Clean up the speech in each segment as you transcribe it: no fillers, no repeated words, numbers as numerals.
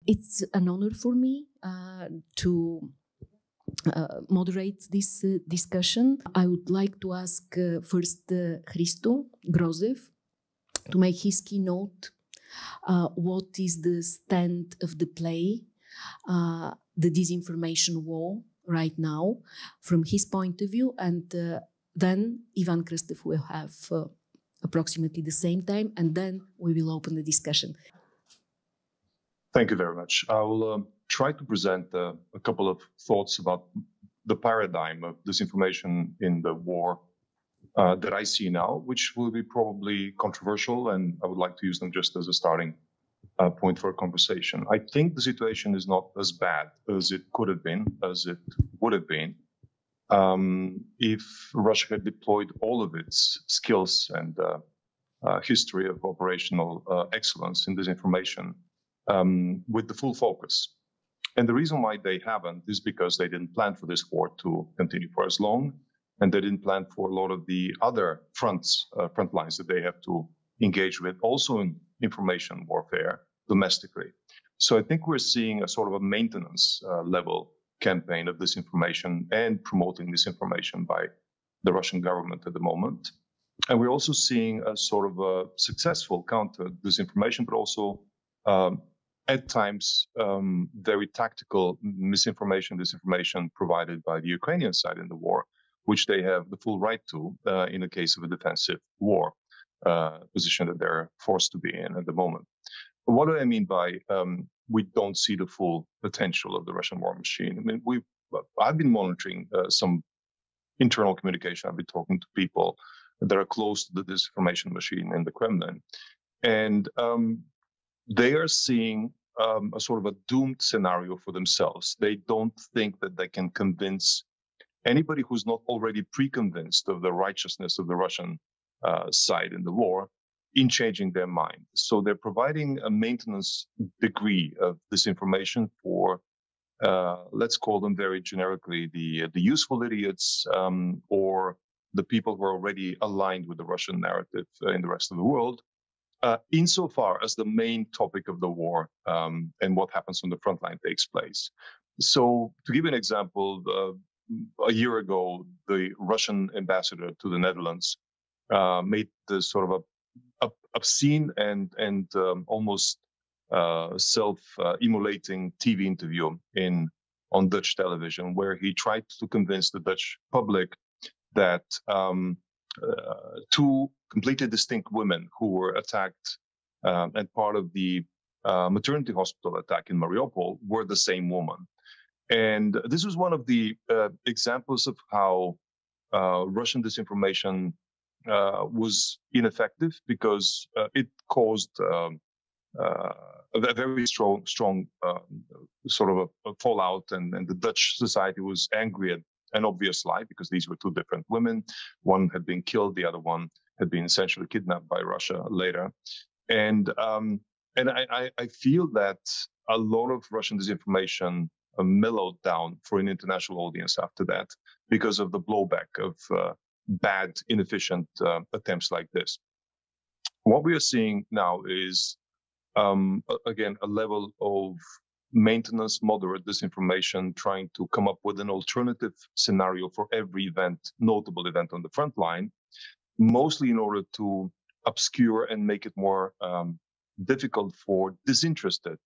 It's an honor for me to moderate this discussion. I would like to ask first Christo Grozev to make his keynote. What is the stand of the play, the disinformation war right now, from his point of view, and then Ivan Krastev will have approximately the same time, and then we will open the discussion. Thank you very much. I will try to present a couple of thoughts about the paradigm of disinformation in the war that I see now, which will be probably controversial, and I would like to use them just as a starting point for a conversation. I think the situation is not as bad as it could have been, as it would have been, if Russia had deployed all of its skills and history of operational excellence in disinformation with the full focus. And the reason why they haven't is because they didn't plan for this war to continue for as long, and they didn't plan for a lot of the other front lines that they have to engage with, also in information warfare domestically. So I think we're seeing a sort of a maintenance level campaign of disinformation and promoting disinformation by the Russian government at the moment. And we're also seeing a sort of a successful counter disinformation, but also at times very tactical misinformation, disinformation provided by the Ukrainian side in the war, which they have the full right to in the case of a defensive war position that they're forced to be in at the moment. But what do I mean by we don't see the full potential of the Russian war machine? I mean, I've been monitoring some internal communication. I've been talking to people that are close to the disinformation machine in the Kremlin, and they are seeing a sort of a doomed scenario for themselves. They don't think that they can convince anybody who's not already pre-convinced of the righteousness of the Russian side in the war in changing their mind. So they're providing a maintenance degree of disinformation for, let's call them very generically, the useful idiots or the people who are already aligned with the Russian narrative in the rest of the world, insofar as the main topic of the war and what happens on the front line takes place. So to give you an example, a year ago, the Russian ambassador to the Netherlands made the sort of a obscene and almost self-immolating TV interview on Dutch television, where he tried to convince the Dutch public that two completely distinct women who were attacked and part of the maternity hospital attack in Mariupol were the same woman. And this was one of the examples of how Russian disinformation was ineffective, because it caused a very strong sort of a fallout, and the Dutch society was angry at an obvious lie, because these were two different women. One had been killed, the other one had been essentially kidnapped by Russia later. And I feel that a lot of Russian disinformation mellowed down for an international audience after that, because of the blowback of bad, inefficient attempts like this. What we are seeing now is, again, a level of maintenance, moderate disinformation, trying to come up with an alternative scenario for every event, notable event on the front line, mostly in order to obscure and make it more difficult for disinterested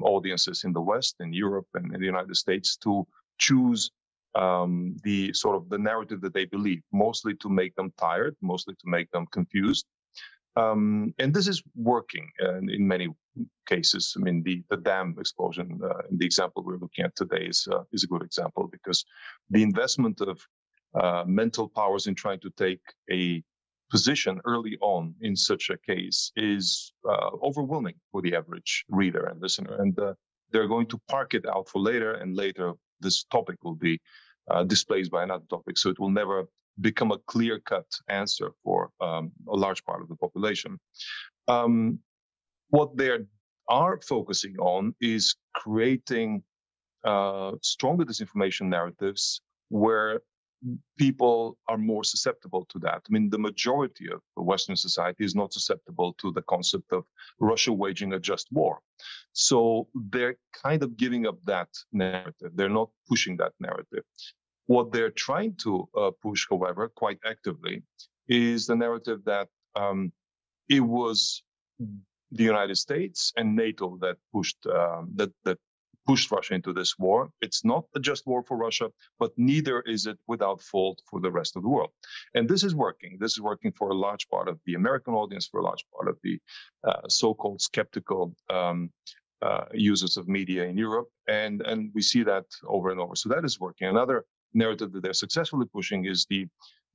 audiences in the West, in Europe, and in the United States to choose the sort of the narrative that they believe, mostly to make them tired, mostly to make them confused. And this is working in many cases. I mean, the dam explosion, the example we're looking at today is a good example, because the investment of mental powers in trying to take a position early on in such a case is overwhelming for the average reader and listener. And they're going to park it out for later, and later this topic will be displaced by another topic. So it will never become a clear-cut answer for a large part of the population. What they are focusing on is creating stronger disinformation narratives where people are more susceptible to that. I mean, the majority of the Western society is not susceptible to the concept of Russia waging a just war. So they're kind of giving up that narrative. They're not pushing that narrative. What they're trying to push, however, quite actively, is the narrative that it was the United States and NATO that pushed pushed Russia into this war. It's not a just war for Russia, but neither is it without fault for the rest of the world. And this is working. This is working for a large part of the American audience, for a large part of the so-called skeptical users of media in Europe. And we see that over and over. So that is working. Another narrative that they're successfully pushing is the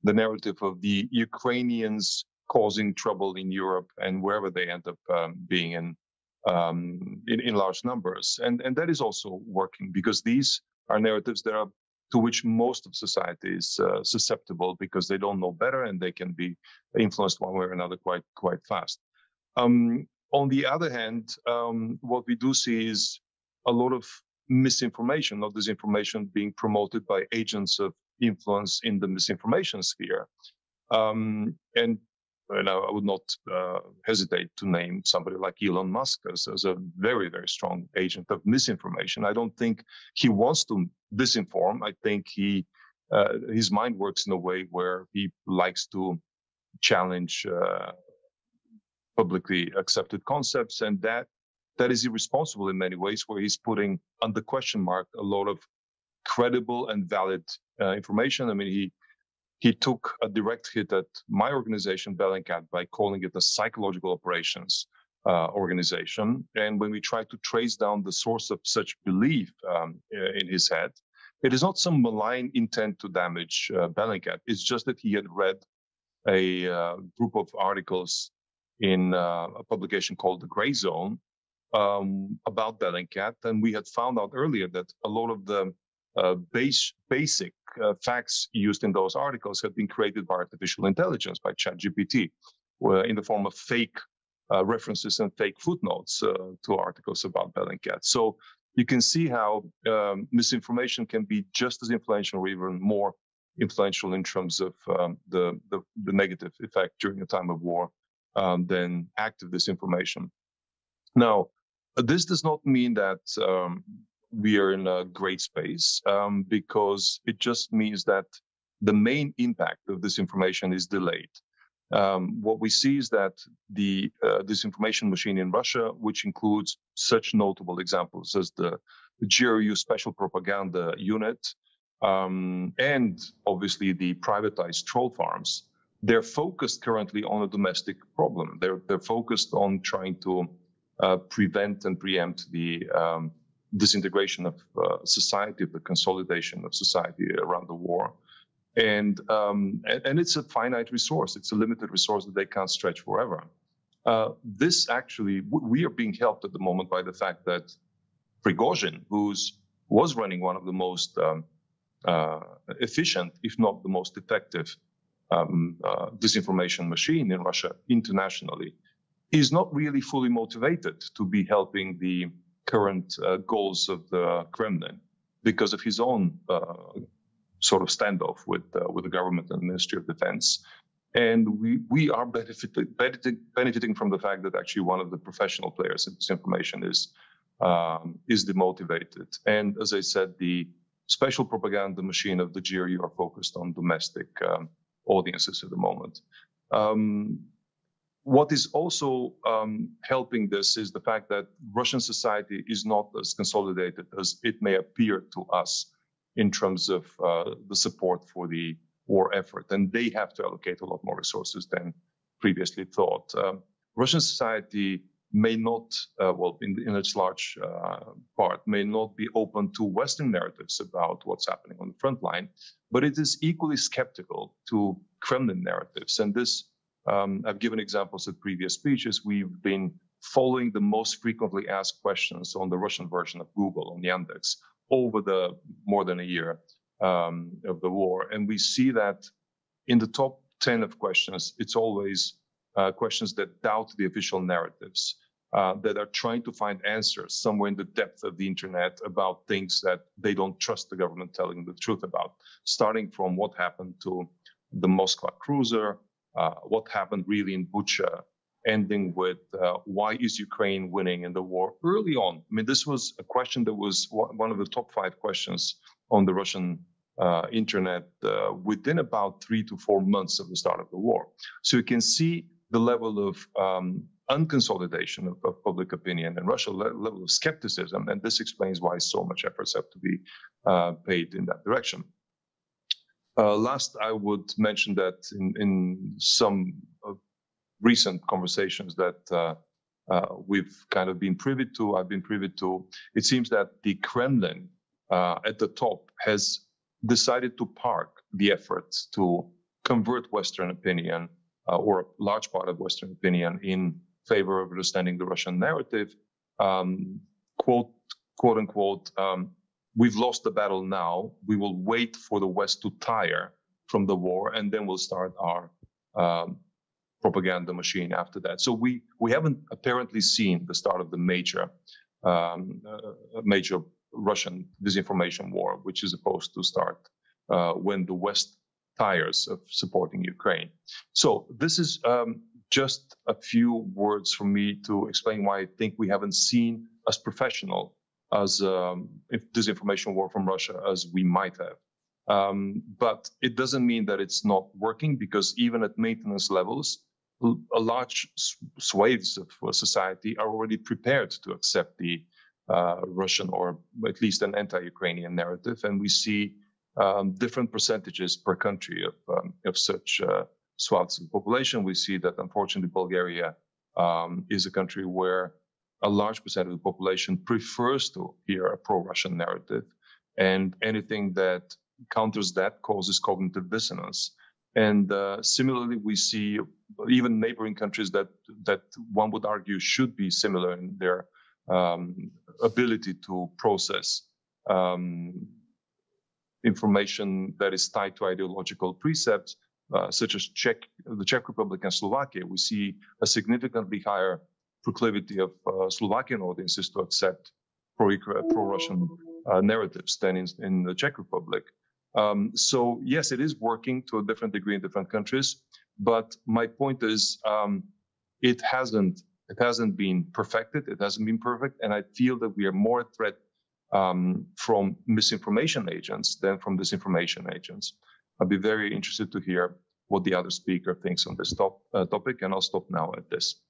narrative of the Ukrainians causing trouble in Europe and wherever they end up being in large numbers. And that is also working, because these are narratives that are to which most of society is susceptible, because they don't know better and they can be influenced one way or another quite fast. On the other hand, what we do see is a lot of misinformation, not disinformation, being promoted by agents of influence in the misinformation sphere. And I would not hesitate to name somebody like Elon Musk as a very, very strong agent of misinformation. I don't think he wants to disinform. I think his mind works in a way where he likes to challenge publicly accepted concepts, and that is irresponsible in many ways, where he's putting under question mark a lot of credible and valid information. I mean, he took a direct hit at my organization, Bellingcat, by calling it a psychological operations organization. And when we try to trace down the source of such belief in his head, it is not some malign intent to damage Bellingcat. It's just that he had read a group of articles in a publication called The Gray Zone about Bellingcat. And we had found out earlier that a lot of the basic facts used in those articles have been created by artificial intelligence, by ChatGPT, in the form of fake references and fake footnotes to articles about Bellingcat. So you can see how misinformation can be just as influential, or even more influential in terms of the negative effect during a time of war than active disinformation. Now, this does not mean that we are in a great space, because it just means that the main impact of disinformation is delayed. What we see is that the disinformation machine in Russia, which includes such notable examples as the GRU Special Propaganda Unit, and obviously the privatized troll farms, they're focused currently on a domestic problem. They're focused on trying to prevent and preempt the disintegration of society, the consolidation of society around the war. And it's a finite resource. It's a limited resource that they can't stretch forever. This actually, we are being helped at the moment by the fact that Prigozhin, who was running one of the most efficient, if not the most effective disinformation machine in Russia internationally, is not really fully motivated to be helping the current goals of the Kremlin, because of his own sort of standoff with the government and the Ministry of Defense. And we are benefiting from the fact that actually one of the professional players in disinformation is demotivated. And as I said, the special propaganda machine of the GRU are focused on domestic audiences at the moment. What is also helping this is the fact that Russian society is not as consolidated as it may appear to us in terms of the support for the war effort. And they have to allocate a lot more resources than previously thought. Russian society may not, in its large part, may not be open to Western narratives about what's happening on the front line, but it is equally skeptical to Kremlin narratives. And this, I've given examples at previous speeches. We've been following the most frequently asked questions on the Russian version of Google, on Yandex, over the more than a year of the war. And we see that in the top 10 of questions, it's always questions that doubt the official narratives. that are trying to find answers somewhere in the depth of the internet about things that they don't trust the government telling the truth about, starting from what happened to the Moskva cruiser, what happened really in Bucha, ending with why is Ukraine winning in the war early on. I mean, this was a question that was one of the top 5 questions on the Russian internet within about 3 to 4 months of the start of the war. So you can see the level of unconsolidation of public opinion in Russia, level of skepticism, and this explains why so much efforts have to be paid in that direction. Last, I would mention that in some recent conversations that we've kind of been privy to, I've been privy to, it seems that the Kremlin at the top has decided to park the efforts to convert Western opinion or a large part of Western opinion in favor of understanding the Russian narrative, quote unquote, we've lost the battle now. We will wait for the West to tire from the war, and then we'll start our propaganda machine after that. So we haven't apparently seen the start of the major Russian disinformation war, which is supposed to start when the West tires of supporting Ukraine. So this is just a few words from me to explain why I think we haven't seen as professional as disinformation war from Russia as we might have. But it doesn't mean that it's not working, because even at maintenance levels, a large swathes of society are already prepared to accept the Russian, or at least an anti-Ukrainian narrative, and we see different percentages per country of such swaths of the population. We see that, unfortunately, Bulgaria is a country where a large percent of the population prefers to hear a pro-Russian narrative, and anything that counters that causes cognitive dissonance. And similarly, we see even neighboring countries that one would argue should be similar in their ability to process information that is tied to ideological precepts, such as the Czech Republic and Slovakia. We see a significantly higher proclivity of Slovakian audiences to accept pro-Russian narratives than in the Czech Republic. So yes, it is working to a different degree in different countries, but my point is it hasn't been perfected. It hasn't been perfect, and I feel that we are more a threat from misinformation agents than from disinformation agents. I'd be very interested to hear what the other speaker thinks on this topic, and I'll stop now at this.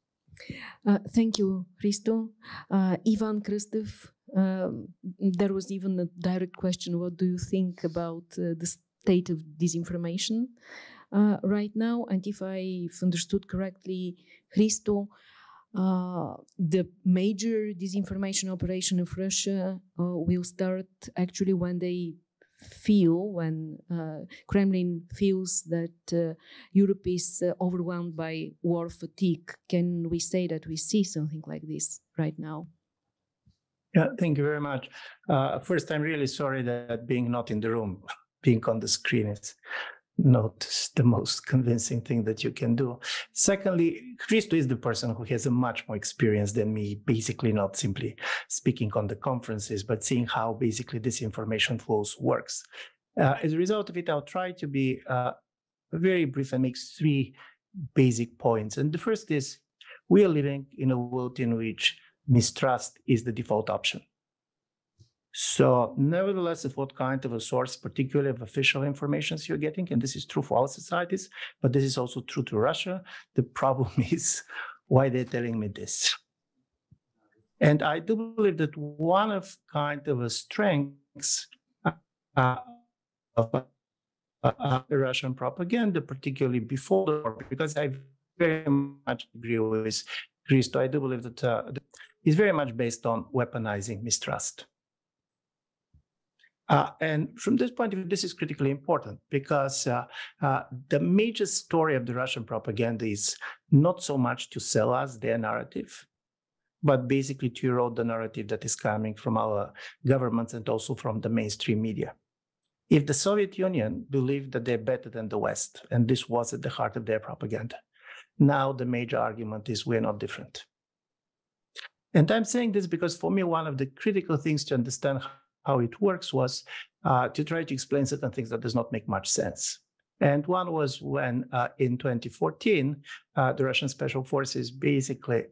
Thank you, Christo. Ivan Krastev, there was even a direct question: what do you think about the state of disinformation right now? And if I've understood correctly, Christo, the major disinformation operation of Russia will start actually when Kremlin feels that Europe is overwhelmed by war fatigue. Can we say that we see something like this right now? Yeah, thank you very much. First, I'm really sorry that being not in the room, being on the screen is not the most convincing thing that you can do. Secondly, Christo is the person who has a much more experience than me, basically not simply speaking on the conferences, but seeing how basically this information flows works. As a result of it, I'll try to be very brief and make 3 basic points. And the first is, we are living in a world in which mistrust is the default option. So nevertheless, of what kind of a source, particularly of official information you're getting, and this is true for all societies, but this is also true to Russia, the problem is why they're telling me this. And I do believe that one of kind of a strengths of the Russian propaganda, particularly before the war, because I very much agree with Christo, I do believe that is very much based on weaponizing mistrust. And from this point of view, this is critically important, because the major story of the Russian propaganda is not so much to sell us their narrative, but basically to erode the narrative that is coming from our governments and also from the mainstream media. If the Soviet Union believed that they're better than the West, and this was at the heart of their propaganda, now the major argument is we're not different. And I'm saying this because for me, one of the critical things to understand how it works was to try to explain certain things that does not make much sense. And one was when in 2014, the Russian special forces basically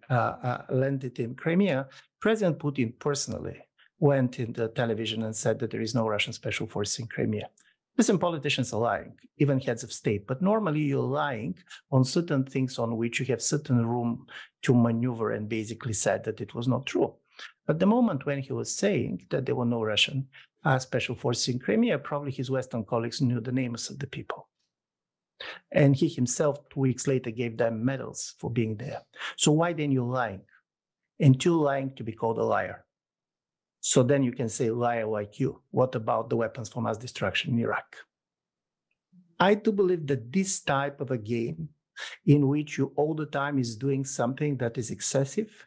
landed in Crimea. President Putin personally went into television and said that there is no Russian special force in Crimea. Listen, politicians are lying, even heads of state, but normally you're lying on certain things on which you have certain room to maneuver, and basically said that it was not true. But the moment when he was saying that there were no Russian special forces in Crimea, probably his Western colleagues knew the names of the people. And he himself, 2 weeks later, gave them medals for being there. So why then you're lying? And you're lying to be called a liar. So then you can say, liar like you. What about the weapons for mass destruction in Iraq? I do believe that this type of a game in which you all the time is doing something that is excessive,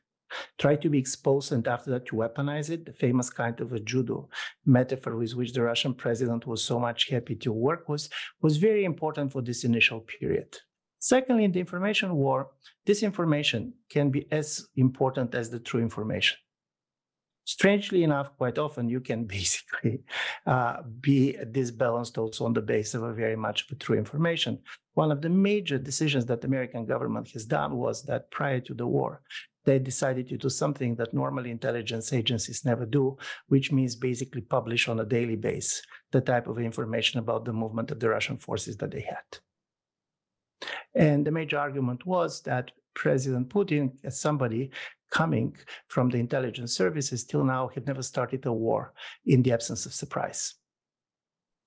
try to be exposed, and after that you weaponize it, the famous kind of a judo metaphor with which the Russian president was so much happy to work was very important for this initial period. Secondly, in the information war, disinformation can be as important as the true information. Strangely enough, quite often you can basically be disbalanced also on the basis of a very much of true information. One of the major decisions that the American government has done was that prior to the war, they decided to do something that normally intelligence agencies never do, which means basically publish on a daily basis the type of information about the movement of the Russian forces that they had. And the major argument was that President Putin, as somebody coming from the intelligence services till now, had never started a war in the absence of surprise.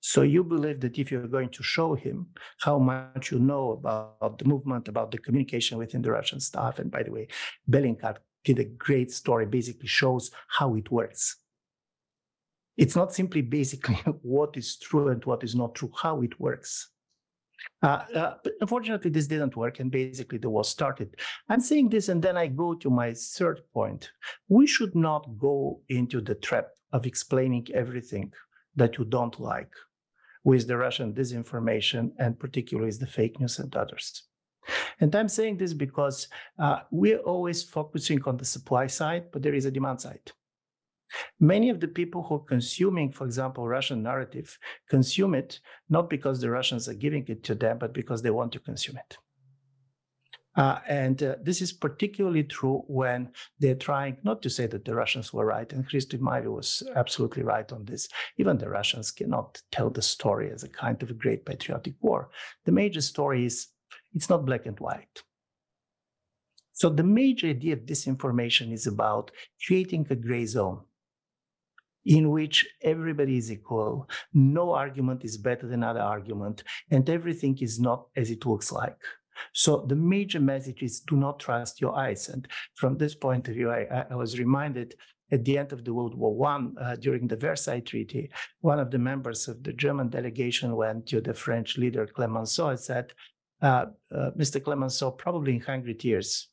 So you believe that if you're going to show him how much you know about the movement, about the communication within the Russian staff, and by the way, Bellingcat did a great story, basically shows how it works. It's not simply basically what is true and what is not true, how it works. But unfortunately, this didn't work, and basically the war started. I'm saying this, and then I go to my third point. We should not go into the trap of explaining everything that you don't like with the Russian disinformation, and particularly the fake news and others. And I'm saying this because we're always focusing on the supply side, but there is a demand side. Many of the people who are consuming, for example, Russian narrative, consume it not because the Russians are giving it to them, but because they want to consume it. And this is particularly true when they're trying not to say that the Russians were right. And Christo was absolutely right on this. Even the Russians cannot tell the story as a kind of a great patriotic war. The major story is it's not black and white. So the major idea of disinformation is about creating a gray zone in which everybody is equal, no argument is better than other argument, and everything is not as it looks like. So the major message is do not trust your eyes. And from this point of view, I was reminded at the end of the World War I, during the Versailles Treaty, one of the members of the German delegation went to the French leader Clemenceau and said, Mr. Clemenceau, probably in 100 years,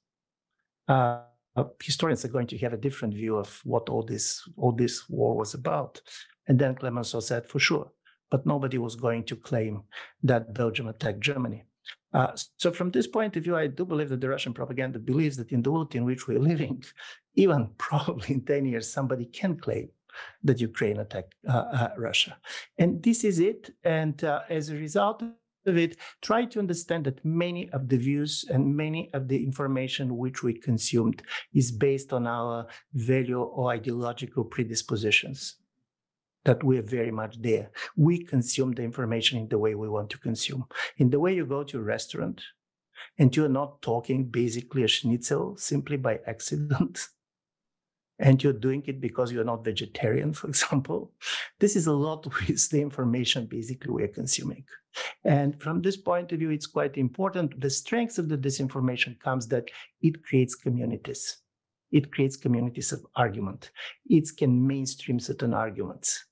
historians are going to have a different view of what all this war was about. And then Clemenceau said, for sure, but nobody was going to claim that Belgium attacked Germany. So from this point of view, I do believe that the Russian propaganda believes that in the world in which we're living, even probably in 10 years, somebody can claim that Ukraine attacked Russia. And this is it. And as a result of it, try to understand that many of the views and many of the information which we consumed is based on our value or ideological predispositions, that we're very much there. We consume the information in the way we want to consume. In the way you go to a restaurant and you're not talking basically a schnitzel simply by accident, and you're doing it because you're not vegetarian, for example. This is a lot with the information basically we're consuming. And from this point of view, it's quite important. The strength of the disinformation comes that it creates communities. It creates communities of argument. It can mainstream certain arguments.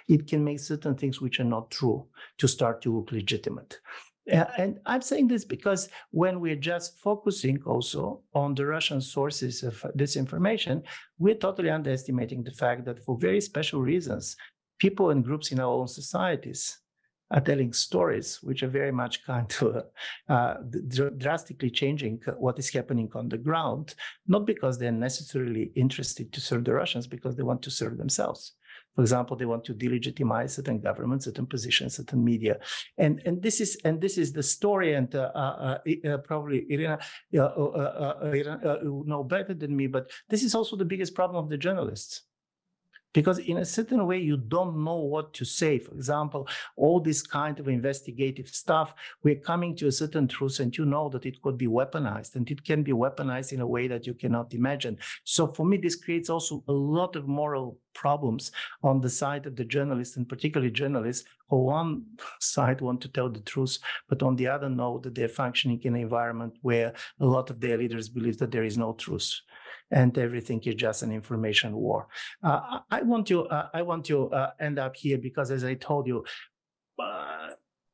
It can make certain things which are not true to start to look legitimate. And I'm saying this because when we're just focusing also on the Russian sources of disinformation, we're totally underestimating the fact that for very special reasons, people and groups in our own societies are telling stories which are very much kind of drastically changing what is happening on the ground, not because they're necessarily interested to serve the Russians, because they want to serve themselves. For example, they want to delegitimize certain governments, certain positions, certain media, and this is the story. And probably Irina will know better than me, but this is also the biggest problem of the journalists. Because in a certain way, you don't know what to say. For example, all this kind of investigative stuff, we're coming to a certain truth, and you know that it could be weaponized, and it can be weaponized in a way that you cannot imagine. So for me, this creates also a lot of moral problems on the side of the journalists, and particularly journalists who on one side want to tell the truth, but on the other know that they're functioning in an environment where a lot of their leaders believe that there is no truth, and everything is just an information war. I want to end up here because, as I told you,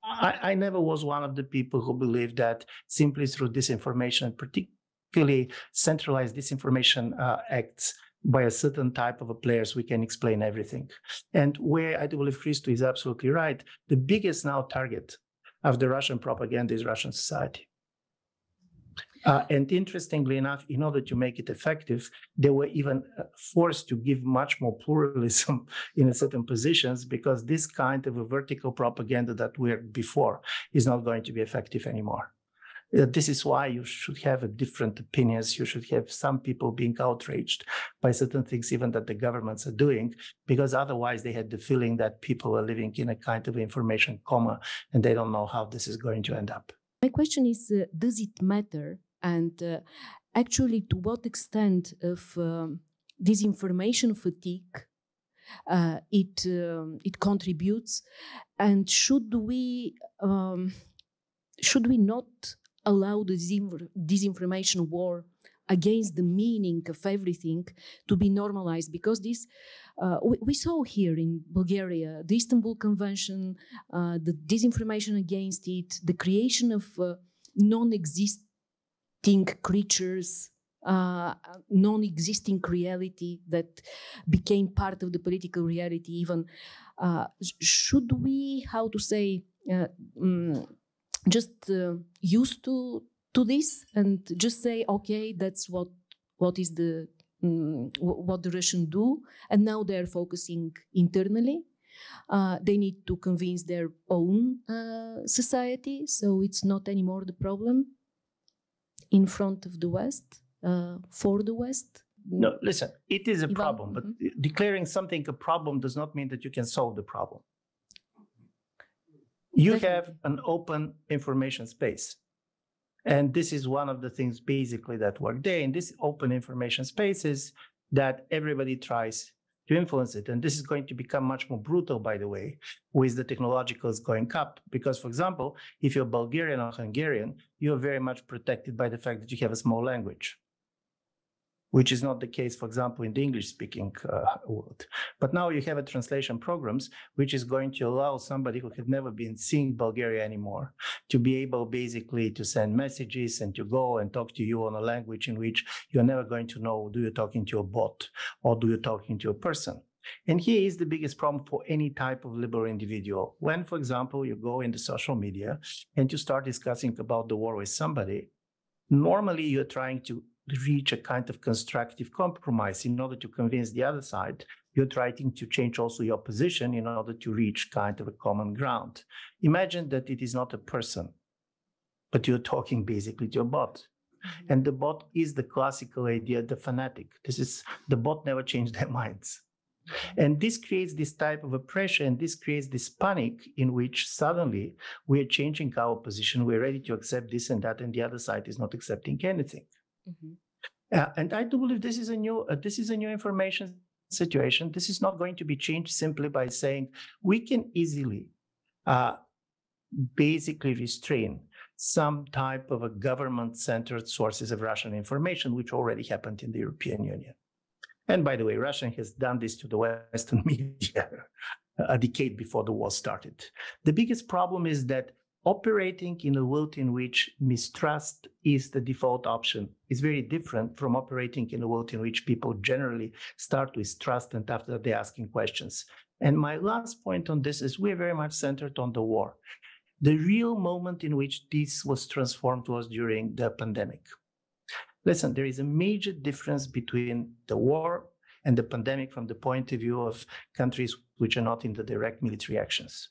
I never was one of the people who believed that simply through disinformation, particularly centralized disinformation acts by a certain type of players, we can explain everything. And where I do believe Christo is absolutely right, the biggest now target of the Russian propaganda is Russian society. And interestingly enough, in order to make it effective, they were even forced to give much more pluralism in certain positions, because this kind of a vertical propaganda that we had before is not going to be effective anymore. This is why you should have different opinions. You should have some people being outraged by certain things, even that the governments are doing, because otherwise they had the feeling that people are living in a kind of information coma, and they don't know how this is going to end up. My question is, does it matter? And actually, to what extent of disinformation fatigue it contributes, and should we not allow the disinformation war against the meaning of everything to be normalized? Because this we saw here in Bulgaria, the Istanbul Convention, the disinformation against it, the creation of non-existing creatures, non-existing reality that became part of the political reality even. Should we, how to say, just used to this and just say, okay, that's what is the what the Russians do, and now they're focusing internally. They need to convince their own society, so it's not anymore the problem in front of the West, for the West. No, listen, it is a problem, but declaring something a problem does not mean that you can solve the problem. You have an open information space. And this is one of the things basically that work there. In this open information space is that everybody tries to influence it. And this is going to become much more brutal, by the way, with the technologicals going up. Because, for example, if you're Bulgarian or Hungarian, you're very much protected by the fact that you have a small language, which is not the case, for example, in the English-speaking world. But now you have a translation programs, which is going to allow somebody who had never been seeing Bulgaria anymore to be able basically to send messages and to go and talk to you on a language in which you're never going to know, do you talking to a bot or do you talking to a person? And here is the biggest problem for any type of liberal individual. When, for example, you go into social media and you start discussing about the war with somebody, normally you're trying to reach a kind of constructive compromise in order to convince the other side. You're trying to change also your position in order to reach kind of a common ground. Imagine that it is not a person, but you're talking basically to a bot. And the bot is the classical idea, the fanatic. The bot never changed their minds. And this creates this type of a pressure, and this creates this panic in which suddenly we are changing our position. We're ready to accept this and that, and the other side is not accepting anything. And I do believe this is a new information situation. This is not going to be changed simply by saying we can easily basically restrain some type of a government-centered sources of Russian information, which already happened in the European Union. And by the way, Russia has done this to the Western media a decade before the war started. The biggest problem is that operating in a world in which mistrust is the default option is very different from operating in a world in which people generally start with trust and after they're asking questions. And my last point on this is we're very much centered on the war. The real moment in which this was transformed was during the pandemic. Listen, there is a major difference between the war and the pandemic from the point of view of countries which are not in the direct military actions.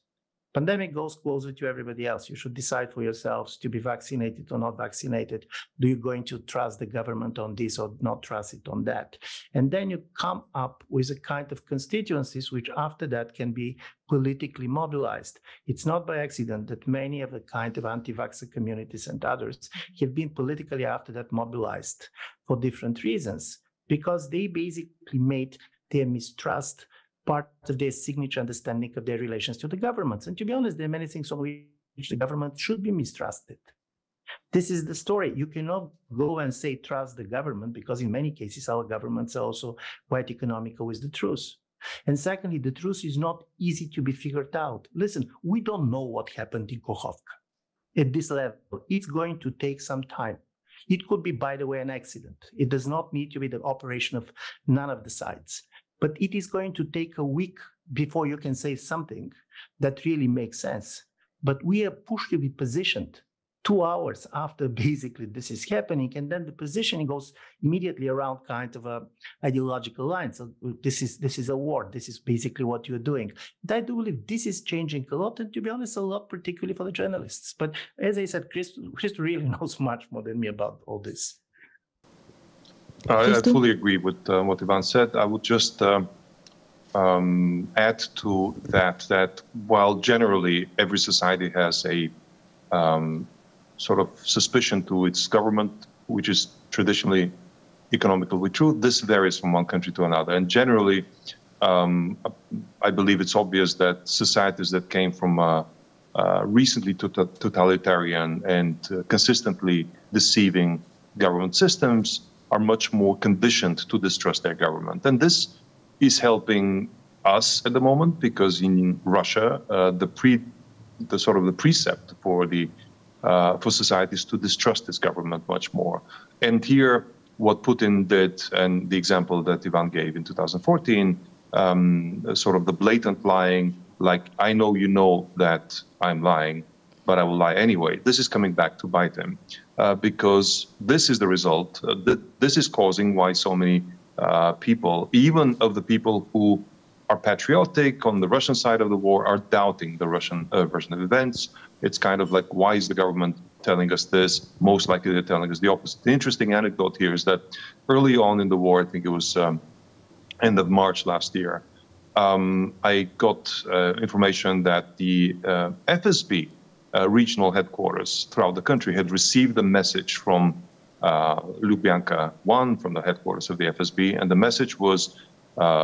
Pandemic goes closer to everybody else. You should decide for yourselves to be vaccinated or not vaccinated. Do you going to trust the government on this or not trust it on that? And then you come up with a kind of constituencies which after that can be politically mobilized. It's not by accident that many of the kind of anti-vaxxer communities and others have been politically after that mobilized for different reasons, because they basically made their mistrust part of their signature understanding of their relations to the governments. And to be honest, there are many things on which the government should be mistrusted. This is the story. You cannot go and say trust the government, because in many cases our governments are also quite economical with the truth. And secondly, the truth is not easy to be figured out. Listen, we don't know what happened in Kakhovka at this level. It's going to take some time. It could be, by the way, an accident. It does not need to be the operation of none of the sides. But it is going to take a week before you can say something that really makes sense. But we are pushed to be positioned 2 hours after basically this is happening, and then the positioning goes immediately around kind of a ideological line. So this is a war. This is basically what you're doing. And I do believe this is changing a lot, and to be honest, a lot, particularly for the journalists. But as I said, Christo really knows much more than me about all this. I fully agree with what Ivan said. I would just add to that while generally every society has a sort of suspicion to its government, which is traditionally economically true, this varies from one country to another. And generally, I believe it's obvious that societies that came from recently totalitarian and consistently deceiving government systems are much more conditioned to distrust their government. And this is helping us at the moment, because in Russia, the precept for societies to distrust its government much more. And here, what Putin did, and the example that Ivan gave in 2014, sort of the blatant lying, like, I know you know that I'm lying, but I will lie anyway. This is coming back to bite him, because this is the result. This is causing why so many people, even of the people who are patriotic on the Russian side of the war, are doubting the Russian version of events. It's kind of like, why is the government telling us this? Most likely they're telling us the opposite. The interesting anecdote here is that early on in the war, I think it was end of March last year, I got information that the FSB regional headquarters throughout the country had received a message from Lubyanka 1, from the headquarters of the FSB, and the message was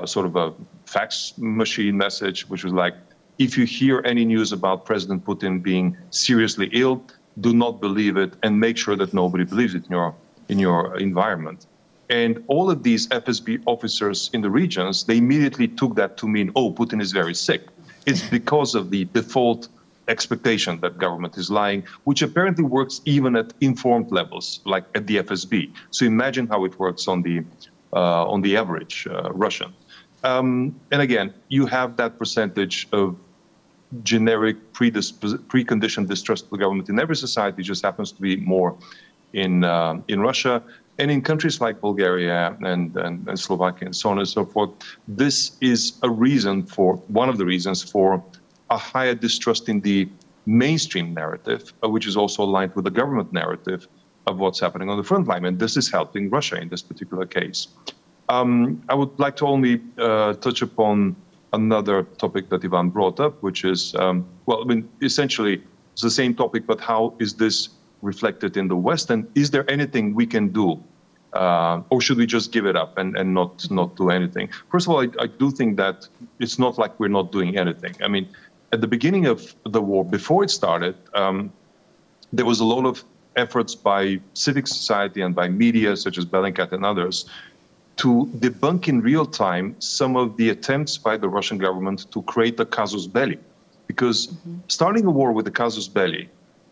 sort of a fax machine message, which was like, if you hear any news about President Putin being seriously ill, do not believe it, and make sure that nobody believes it in your environment. And all of these FSB officers in the regions, they immediately took that to mean, oh, Putin is very sick. It's because of the default expectation that government is lying, which apparently works even at informed levels, like at the FSB. So imagine how it works on the average Russian. And again, you have that percentage of generic preconditioned distrust of the government in every society. It just happens to be more in Russia. And in countries like Bulgaria and Slovakia and so on and so forth, this is one of the reasons for a higher distrust in the mainstream narrative, which is also aligned with the government narrative of what's happening on the front line. And this is helping Russia in this particular case. I would like to only touch upon another topic that Ivan brought up, which is, essentially it's the same topic, but how is this reflected in the West? And is there anything we can do? Or should we just give it up and not do anything? First of all, I do think that it's not like we're not doing anything. I mean, at the beginning of the war, before it started, there was a lot of efforts by civic society and by media, such as Bellingcat and others, to debunk in real time some of the attempts by the Russian government to create a casus belli. Because starting a war with a casus belli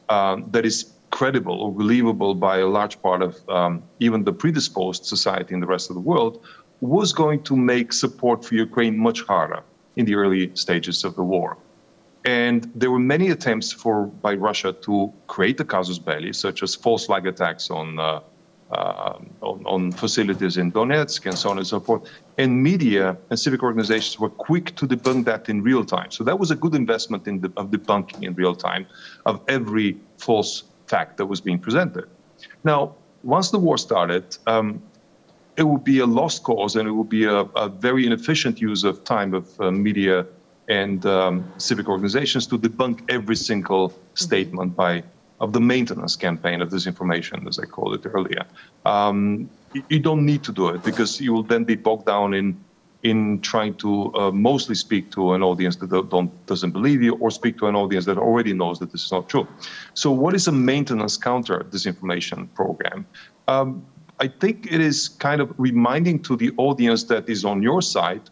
that is credible or believable by a large part of even the predisposed society in the rest of the world was going to make support for Ukraine much harder in the early stages of the war. And there were many attempts by Russia to create a casus belli, such as false flag attacks on facilities in Donetsk and so on and so forth. And media and civic organizations were quick to debunk that in real time. So that was a good investment of debunking in real time of every false fact that was being presented. Now, once the war started, it would be a lost cause, and it would be a very inefficient use of time of media and civic organizations to debunk every single statement of the maintenance campaign of disinformation, as I called it earlier. You don't need to do it, because you will then be bogged down in trying to mostly speak to an audience that doesn't believe you, or speak to an audience that already knows that this is not true. So what is a maintenance counter disinformation program? I think it is kind of reminding to the audience that is on your side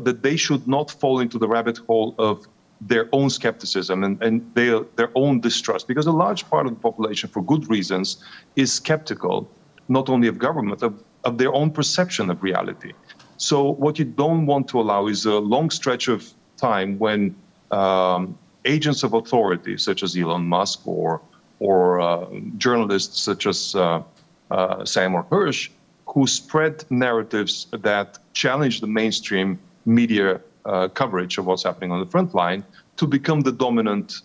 that they should not fall into the rabbit hole of their own skepticism and their own distrust, because a large part of the population, for good reasons, is skeptical, not only of government, of their own perception of reality. So what you don't want to allow is a long stretch of time when agents of authority, such as Elon Musk, or journalists such as Sam or Hirsch, who spread narratives that challenge the mainstream media coverage of what's happening on the front line, to become the dominant,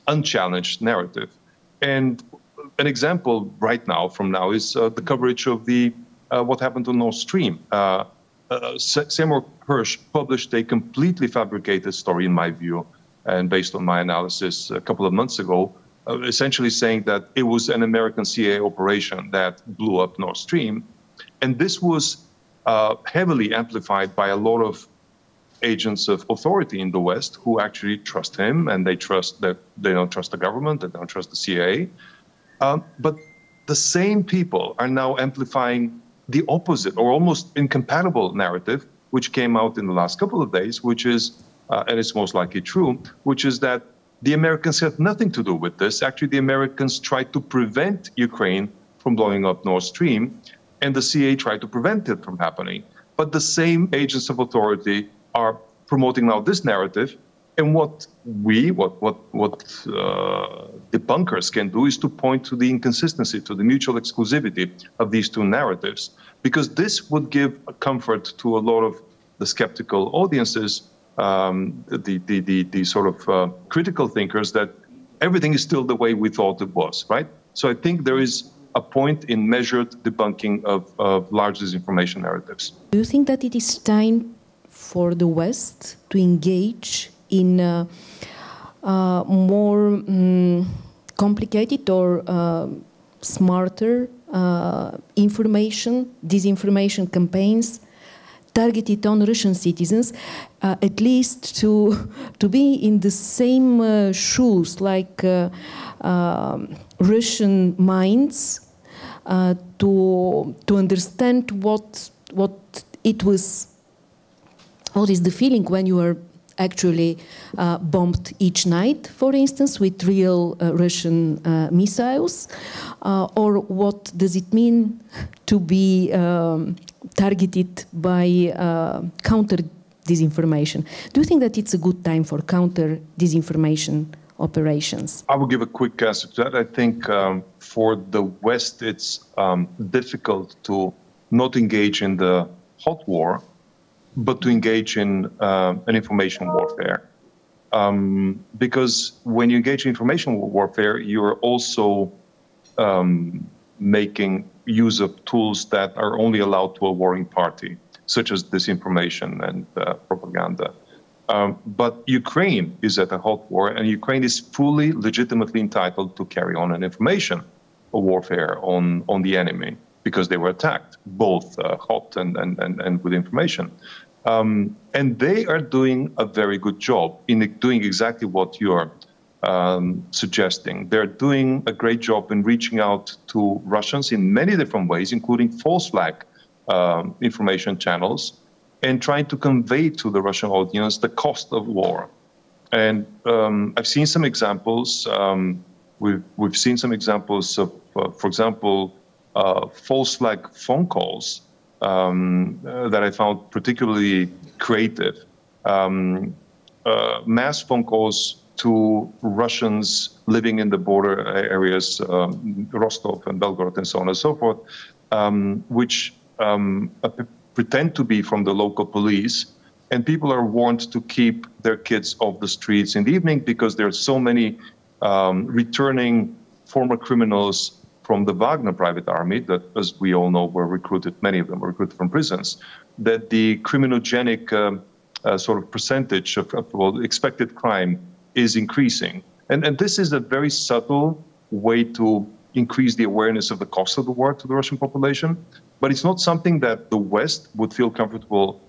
unchallenged narrative. And an example right now is the coverage of what happened on Nord Stream. Seymour Hersh published a completely fabricated story, in my view, and based on my analysis a couple of months ago, essentially saying that it was an American CIA operation that blew up Nord Stream. And this was heavily amplified by a lot of agents of authority in the West who actually trust him, and they don't trust the government, they don't trust the CIA. But the same people are now amplifying the opposite or almost incompatible narrative, which came out in the last couple of days, which is, and it's most likely true, which is that the Americans had nothing to do with this. Actually, the Americans tried to prevent Ukraine from blowing up Nord Stream, and the CIA tried to prevent it from happening. But the same agents of authority are promoting now this narrative. And what debunkers can do is to point to the inconsistency, to the mutual exclusivity of these two narratives, because this would give a comfort to a lot of the skeptical audiences, the sort of critical thinkers, that everything is still the way we thought it was, right? So I think there is a point in measured debunking of large disinformation narratives. Do you think that it is time for the West to engage in more complicated or smarter disinformation campaigns targeted on Russian citizens, at least to be in the same shoes like Russian minds, to understand what is the feeling when you are actually bombed each night, for instance, with real Russian missiles, or what does it mean to be targeted by counter disinformation? Do you think that it's a good time for counter disinformation operations? I will give a quick answer to that. I think for the West, it's difficult to not engage in the hot war, but to engage in an information warfare. Because when you engage in information warfare, you're also making use of tools that are only allowed to a warring party, such as disinformation and propaganda. But Ukraine is at a hot war, and Ukraine is fully legitimately entitled to carry on an information warfare on the enemy, because they were attacked, both hot and with information. And they are doing a very good job in doing exactly what you're suggesting. They're doing a great job in reaching out to Russians in many different ways, including false flag information channels, and trying to convey to the Russian audience the cost of war. And I've seen some examples. We've seen some examples of, for example, false flag phone calls that I found particularly creative, mass phone calls to Russians living in the border areas, Rostov and Belgorod and so on and so forth, which pretend to be from the local police. And people are warned to keep their kids off the streets in the evening because there are so many returning former criminals from the Wagner private army that, as we all know, were recruited, many of them were recruited from prisons, that the criminogenic sort of percentage of expected crime is increasing. And this is a very subtle way to increase the awareness of the cost of the war to the Russian population. But it's not something that the West would feel comfortable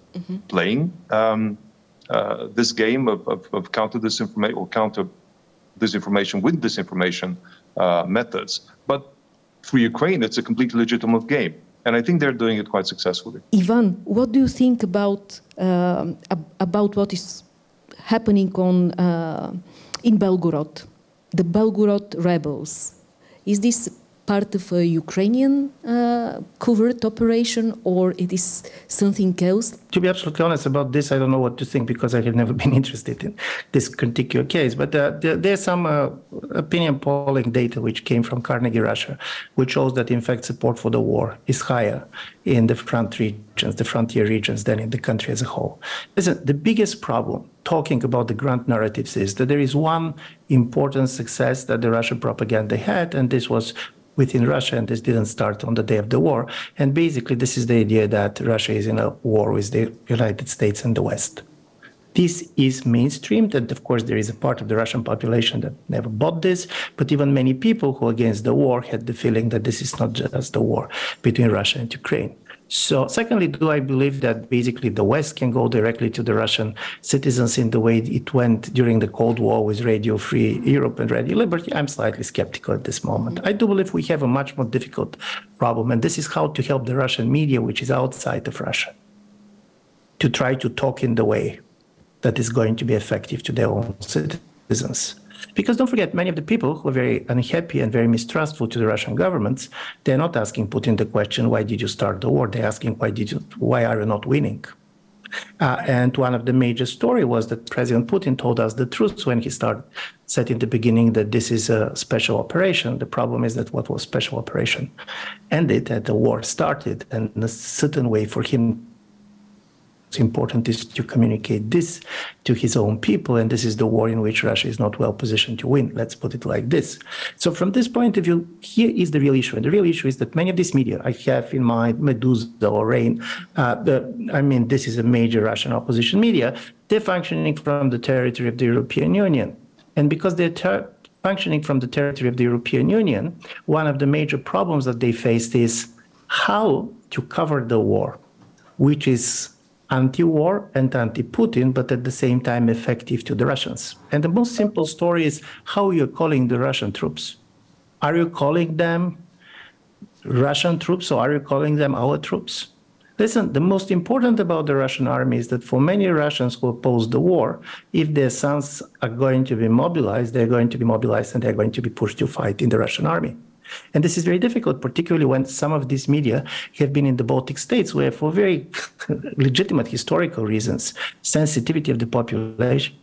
playing. This game of counter disinformation or counter disinformation with disinformation methods. But for Ukraine, it's a completely legitimate game. And I think they're doing it quite successfully. Ivan, what do you think about what is happening in Belgorod, the Belgorod rebels? Is this part of a Ukrainian covert operation, or it is something else? To be absolutely honest about this, I don't know what to think because I have never been interested in this particular case. But there's some opinion polling data which came from Carnegie Russia, which shows that in fact support for the war is higher in the front regions, the frontier regions, than in the country as a whole. Listen, the biggest problem talking about the grand narratives is that there is one important success that the Russian propaganda had, and this was within Russia, and this didn't start on the day of the war. And basically, this is the idea that Russia is in a war with the United States and the West. This is mainstreamed, and of course, there is a part of the Russian population that never bought this, but even many people who are against the war had the feeling that this is not just a war between Russia and Ukraine. So secondly, do I believe that basically the West can go directly to the Russian citizens in the way it went during the Cold War with Radio Free Europe and Radio Liberty? I'm slightly skeptical at this moment. I do believe we have a much more difficult problem, and this is how to help the Russian media, which is outside of Russia, to try to talk in the way that is going to be effective to their own citizens. Because don't forget, many of the people who are very unhappy and very mistrustful to the Russian governments, they're not asking Putin the question, why did you start the war? They're asking, why are you not winning? And one of the major story was that President Putin told us the truth when he said in the beginning that this is a special operation. The problem is that what was special operation ended and the war started, and in a certain way for him, important is to communicate this to his own people, and this is the war in which Russia is not well positioned to win. Let's put it like this. So from this point of view, here is the real issue. And the real issue is that many of these media, I have in mind Medusa or Rain, this is a major Russian opposition media, they're functioning from the territory of the European Union. And because they're functioning from the territory of the European Union, one of the major problems that they faced is how to cover the war, which is anti-war and anti-Putin, but at the same time effective to the Russians. And the most simple story is how you're calling the Russian troops. Are you calling them Russian troops, or are you calling them our troops? Listen, the most important about the Russian army is that for many Russians who oppose the war, if their sons are going to be mobilized, they're going to be mobilized and they're going to be pushed to fight in the Russian army. And this is very difficult, particularly when some of these media have been in the Baltic states, where for very legitimate historical reasons, sensitivity of the population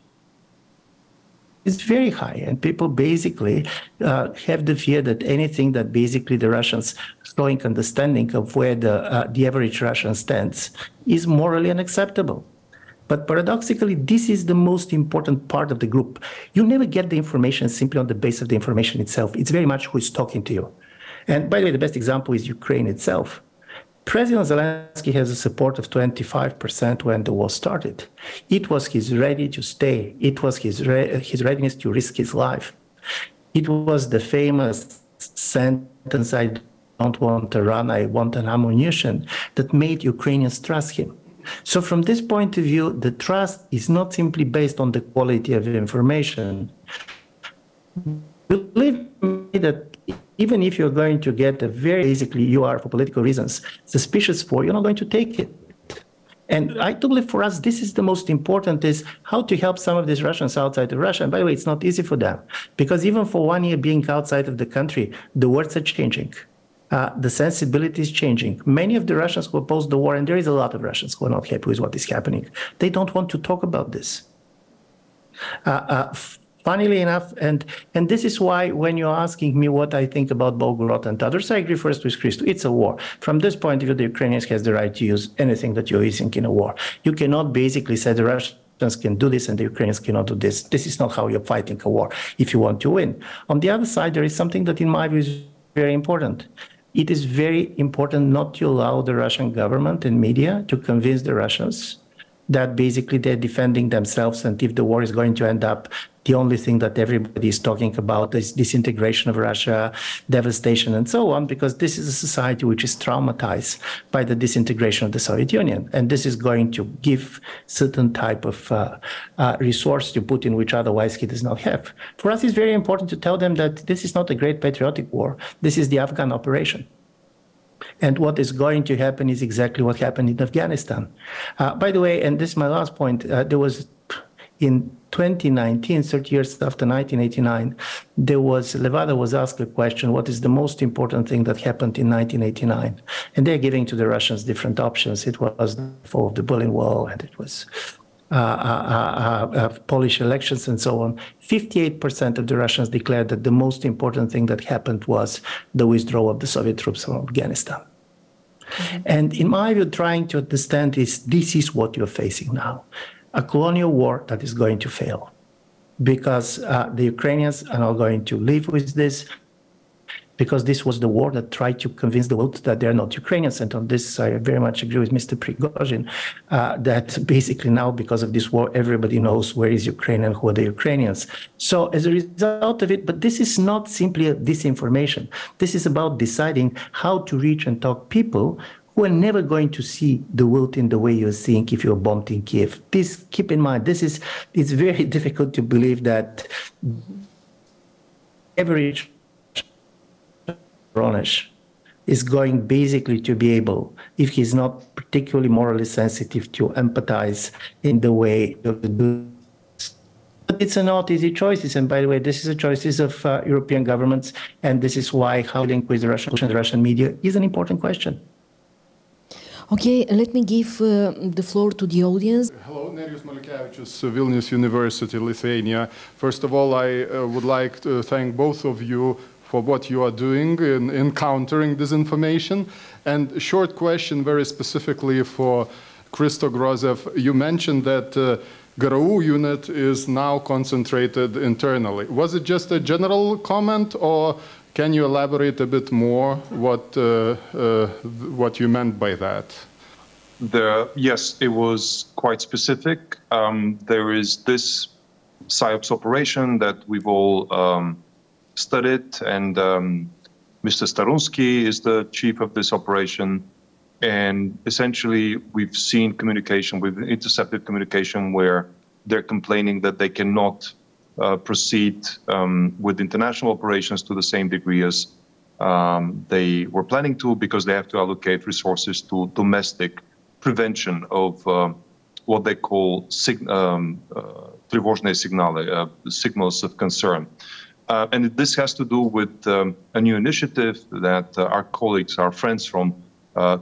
is very high. And people basically have the fear that anything that basically the Russians showing understanding of where the average Russian stands is morally unacceptable. But paradoxically, this is the most important part of the group. You never get the information simply on the basis of the information itself. It's very much who is talking to you. And by the way, the best example is Ukraine itself. President Zelensky has a support of 25% when the war started. It was his ready to stay. It was his readiness to risk his life. It was the famous sentence, I don't want to run, I want an ammunition, that made Ukrainians trust him. So from this point of view, the trust is not simply based on the quality of information. Believe me that even if you're going to get a very, basically you are for political reasons, suspicious for, you're not going to take it. And I do believe for us, this is the most important, is how to help some of these Russians outside of Russia. And by the way, it's not easy for them, because even for 1 year being outside of the country, the words are changing. the sensibility is changing. Many of the Russians who oppose the war, and there is a lot of Russians who are not happy with what is happening, they don't want to talk about this. Funnily enough, and this is why when you're asking me what I think about Belgorod and others, I agree first with Christo. It's a war. From this point of view, the Ukrainians has the right to use anything that you're using in a war. You cannot basically say the Russians can do this and the Ukrainians cannot do this. This is not how you're fighting a war if you want to win. On the other side, there is something that in my view is very important. It is very important not to allow the Russian government and media to convince the Russians that basically they're defending themselves, and if the war is going to end up, the only thing that everybody is talking about is disintegration of Russia, devastation, and so on, because this is a society which is traumatized by the disintegration of the Soviet Union. And this is going to give certain type of resource to Putin, which otherwise he does not have. For us, it's very important to tell them that this is not a great patriotic war. This is the Afghan operation. And what is going to happen is exactly what happened in Afghanistan. By the way, and this is my last point, there was in 2019, 30 years after 1989, Levada was asked a question, what is the most important thing that happened in 1989? And they're giving to the Russians different options. It was the fall of the Berlin Wall, and it was Polish elections and so on. 58% of the Russians declared that the most important thing that happened was the withdrawal of the Soviet troops from Afghanistan. Mm-hmm. And in my view, trying to understand this is what you're facing now. A colonial war that is going to fail because the Ukrainians are not going to live with this, because this was the war that tried to convince the world that they're not Ukrainians. And on this, I very much agree with Mr. Prigozhin, that basically now, because of this war, everybody knows where is Ukraine and who are the Ukrainians. So as a result of it, but this is not simply a disinformation. This is about deciding how to reach and talk people who are never going to see the world in the way you're seeing if you're bombed in Kiev. Please keep in mind, it's very difficult to believe that average Ronish is going basically to be able, if he's not particularly morally sensitive, to empathize in the way of the do. But it's not easy choices. And by the way, this is the choices of European governments. And this is why how link with the Russian media is an important question. Okay, let me give the floor to the audience. Hello, Nerijus Maliukevičius, Vilnius University, Lithuania. First of all, I would like to thank both of you for what you are doing in countering disinformation. And a short question very specifically for Christo Grozev. You mentioned that GRU unit is now concentrated internally. Was it just a general comment, or can you elaborate a bit more what you meant by that? Yes, it was quite specific. There is this PSYOPS operation that we've all studied, and Mr. Starunsky is the chief of this operation. And essentially, we've seen communication, we've intercepted communication where they're complaining that they cannot proceed with international operations to the same degree as they were planning to, because they have to allocate resources to domestic prevention of what they call тревожные сигналы, signals of concern. And this has to do with a new initiative that our colleagues, our friends from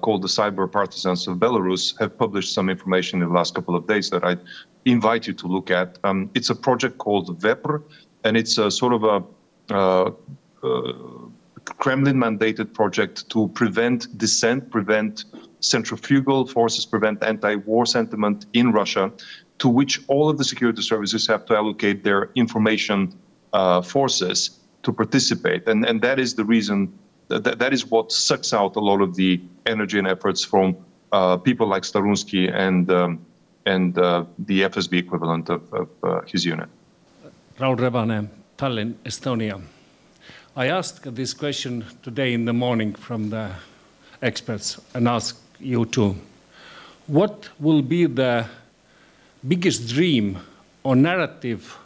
called the Cyber Partisans of Belarus have published some information in the last couple of days that I invite you to look at. It's a project called VEPR, and it's a sort of a Kremlin-mandated project to prevent dissent, prevent centrifugal forces, prevent anti-war sentiment in Russia, to which all of the security services have to allocate their information forces to participate. And that is the reason, that is what sucks out a lot of the energy and efforts from people like Starunsky and the FSB equivalent of his unit. Raul Rebane, Tallinn, Estonia. I asked this question today in the morning from the experts and ask you too. What will be the biggest dream or narrative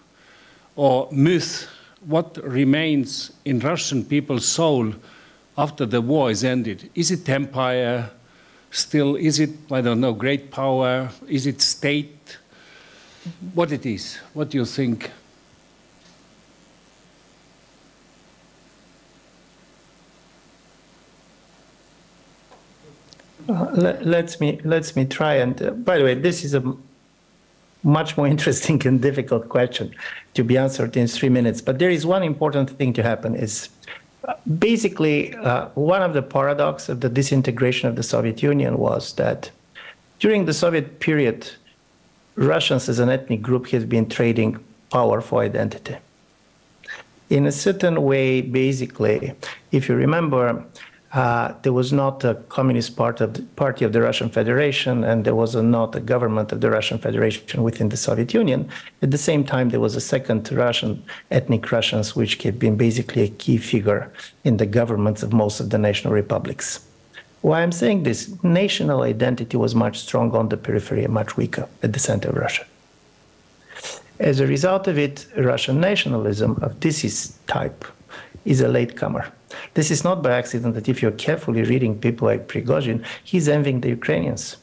or myth, what remains in Russian people's soul after the war is ended? Is it empire still? Is it, I don't know, great power? Is it state? What it is? What do you think? Let me try. And by the way, this is a much more interesting and difficult question to be answered in 3 minutes. But there is one important thing to happen is basically one of the paradoxes of the disintegration of the Soviet Union was that during the Soviet period, Russians as an ethnic group have been trading power for identity. In a certain way, basically, if you remember, there was not a communist party of the Russian Federation, and there was not a government of the Russian Federation within the Soviet Union. At the same time, there was a second Russian, ethnic Russians, which had been basically a key figure in the governments of most of the national republics. Why I'm saying this, national identity was much stronger on the periphery and much weaker at the center of Russia. As a result of it, Russian nationalism of this type is a latecomer. This is not by accident that if you're carefully reading people like Prigozhin, he's envying the Ukrainians.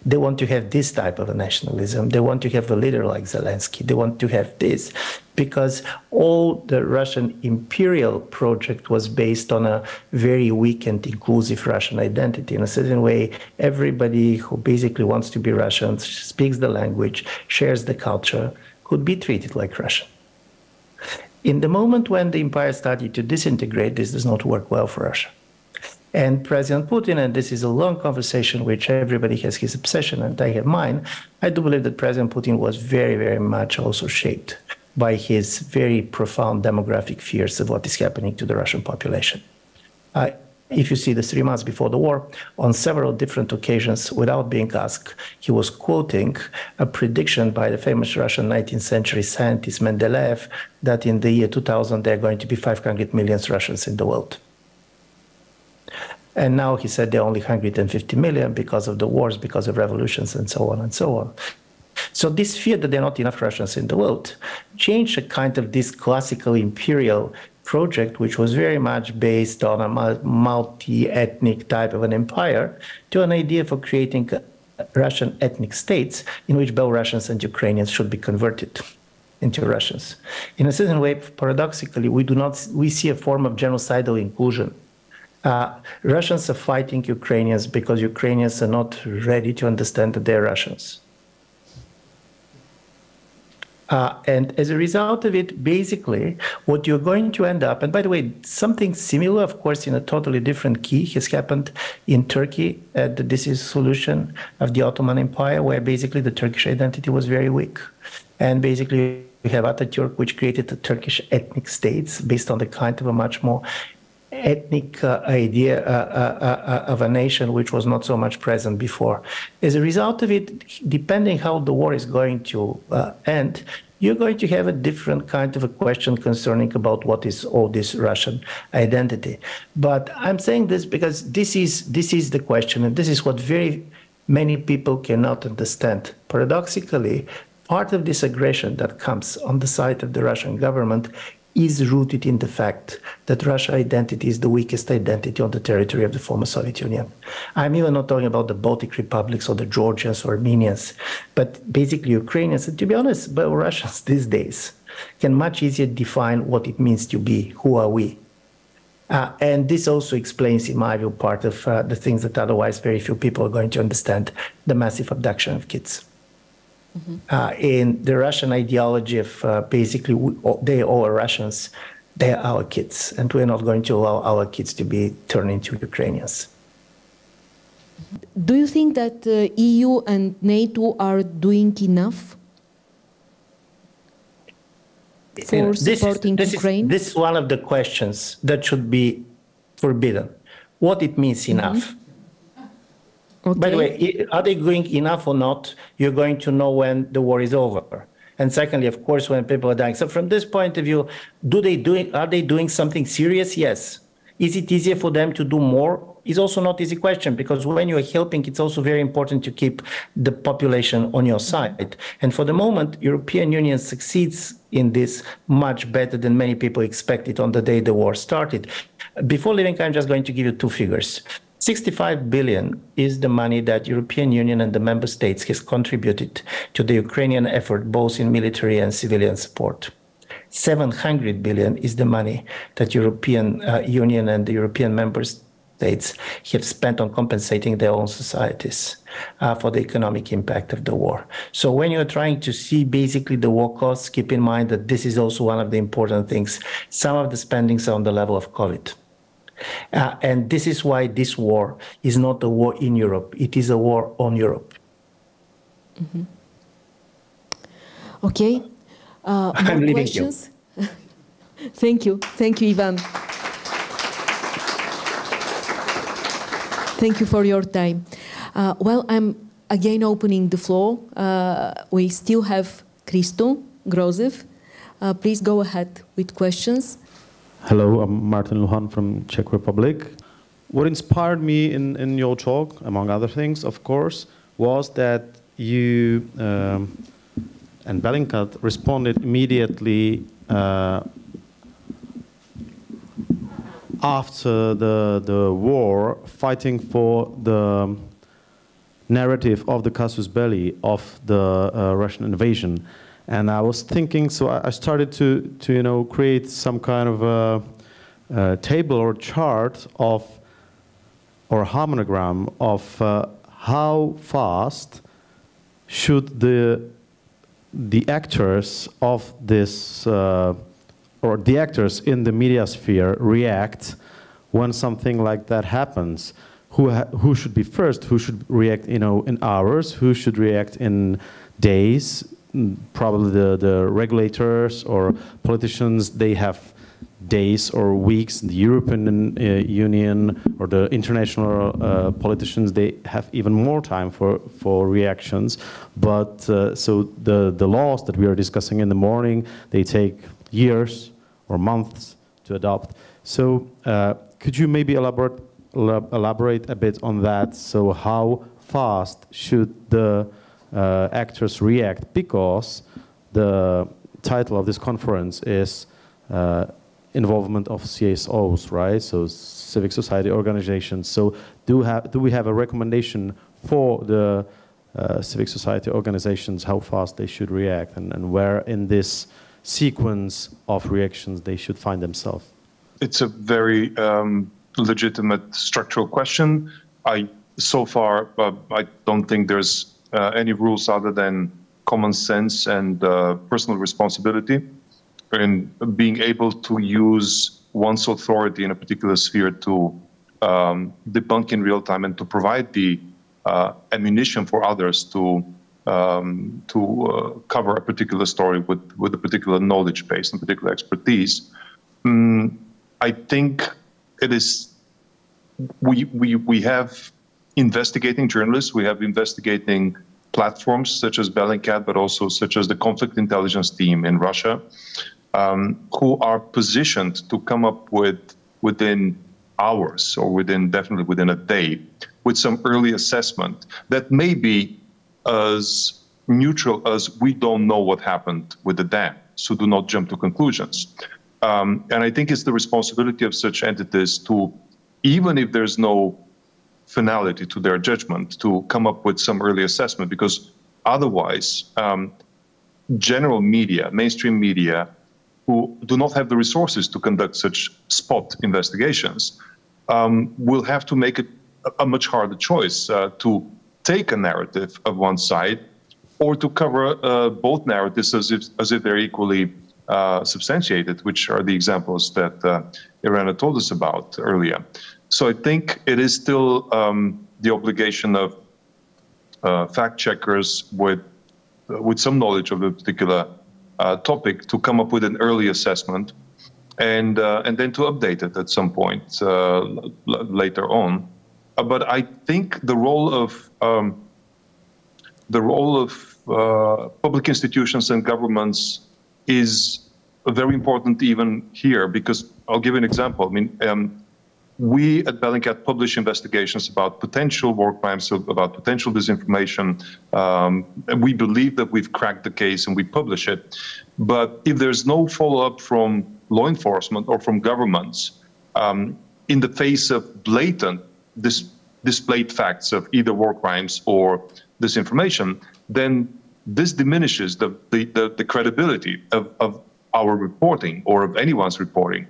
They want to have this type of a nationalism. They want to have a leader like Zelensky. They want to have this because all the Russian imperial project was based on a very weak and inclusive Russian identity. In a certain way, everybody who basically wants to be Russian, speaks the language, shares the culture, could be treated like Russian. In the moment when the empire started to disintegrate, this does not work well for Russia. And President Putin, and this is a long conversation which everybody has his obsession and I have mine, I do believe that President Putin was very, very much also shaped by his very profound demographic fears of what is happening to the Russian population. If you see the 3 months before the war, on several different occasions, without being asked, he was quoting a prediction by the famous Russian 19th century scientist Mendeleev that in the year 2000, there are going to be 500 million Russians in the world. And now he said there are only 150 million because of the wars, because of revolutions, and so on and so on. So this fear that there are not enough Russians in the world changed a kind of this classical imperial project, which was very much based on a multi-ethnic type of an empire, to an idea for creating Russian ethnic states in which Belarusians and Ukrainians should be converted into Russians. In a certain way, paradoxically, we see a form of genocidal inclusion. Russians are fighting Ukrainians because Ukrainians are not ready to understand that they're Russians. And as a result of it, basically, what you're going to end up, and by the way, something similar, of course, in a totally different key has happened in Turkey at the dissolution of the Ottoman Empire, where basically the Turkish identity was very weak. And basically, we have Atatürk, which created the Turkish ethnic states based on the kind of a much more ethnic idea of a nation which was not so much present before. As a result of it, depending how the war is going to end, you're going to have a different kind of a question concerning about what is all this Russian identity. But I'm saying this because this is the question, and this is what very many people cannot understand. Paradoxically, part of this aggression that comes on the side of the Russian government is rooted in the fact that Russian identity is the weakest identity on the territory of the former Soviet Union. I'm even not talking about the Baltic republics or the Georgians or Armenians, but basically Ukrainians. And to be honest, Belarusians these days can much easier define what it means to be, who are we. And this also explains, in my view, part of the things that otherwise very few people are going to understand, the massive abduction of kids. In the Russian ideology of basically they all are Russians, they are our kids, and we're not going to allow our kids to be turned into Ukrainians. Do you think that EU and NATO are doing enough for supporting Ukraine? This is one of the questions that should be forbidden. What it means enough. Okay. By the way, are they doing enough or not? You're going to know when the war is over. And secondly, of course, when people are dying. So from this point of view, are they doing something serious? Yes. Is it easier for them to do more? Is also not easy question, because when you're helping, it's also very important to keep the population on your side. And for the moment, European Union succeeds in this much better than many people expected on the day the war started. Before leaving, I'm just going to give you two figures. 65 billion is the money that European Union and the member states has contributed to the Ukrainian effort, both in military and civilian support. 700 billion is the money that European Union and the European member states have spent on compensating their own societies for the economic impact of the war. So when you're trying to see basically the war costs, keep in mind that this is also one of the important things. Some of the spendings are on the level of COVID. And this is why this war is not a war in Europe. It is a war on Europe. Mm-hmm. Okay. I'm leaving questions? You. Thank you. Thank you, Ivan. Thank you for your time. Well, I'm again opening the floor. We still have Christo, Grozev. Please go ahead with questions. Hello, I'm Martin Luhan from Czech Republic. What inspired me in your talk, among other things, of course, was that you and Bellingcat responded immediately after the war, fighting for the narrative of the casus belli, of the Russian invasion. And I was thinking, so I started to create some kind of a table or chart of, or harmonogram of how fast should the actors of this, or the actors in the media sphere react when something like that happens. Who should be first? Who should react, in hours? Who should react in days? Probably the regulators or politicians, they have days or weeks. The European Union or the international politicians, they have even more time for reactions. But so the laws that we are discussing in the morning, they take years or months to adopt. So could you maybe elaborate a bit on that? So how fast should the actors react, because the title of this conference is involvement of CSOs, right? So civic society organizations. So do we have a recommendation for the civic society organizations, how fast they should react, and where in this sequence of reactions they should find themselves? It's a very legitimate structural question. So far, I don't think there's any rules other than common sense and personal responsibility, and being able to use one's authority in a particular sphere to debunk in real time and to provide the ammunition for others to cover a particular story with a particular knowledge base and particular expertise. I think it is. We have investigating journalists, we have investigating platforms such as Bellingcat, but also such as the conflict intelligence team in Russia, who are positioned to come up within hours or definitely within a day with some early assessment that may be as neutral as we don't know what happened with the dam, so do not jump to conclusions. And I think it's the responsibility of such entities to, even if there's no finality to their judgment, to come up with some early assessment, because otherwise general media, mainstream media, who do not have the resources to conduct such spot investigations, will have to make a much harder choice to take a narrative of one side or to cover both narratives as if they're equally substantiated, which are the examples that Irena told us about earlier. So I think it is still the obligation of fact checkers with some knowledge of a particular topic to come up with an early assessment, and then to update it at some point later on. But I think the role of public institutions and governments is very important even here, because I'll give you an example. I mean, we at Bellingcat publish investigations about potential war crimes, about potential disinformation. And we believe that we've cracked the case and we publish it. But if there's no follow-up from law enforcement or from governments in the face of blatant displayed facts of either war crimes or disinformation, then this diminishes the credibility of our reporting or of anyone's reporting.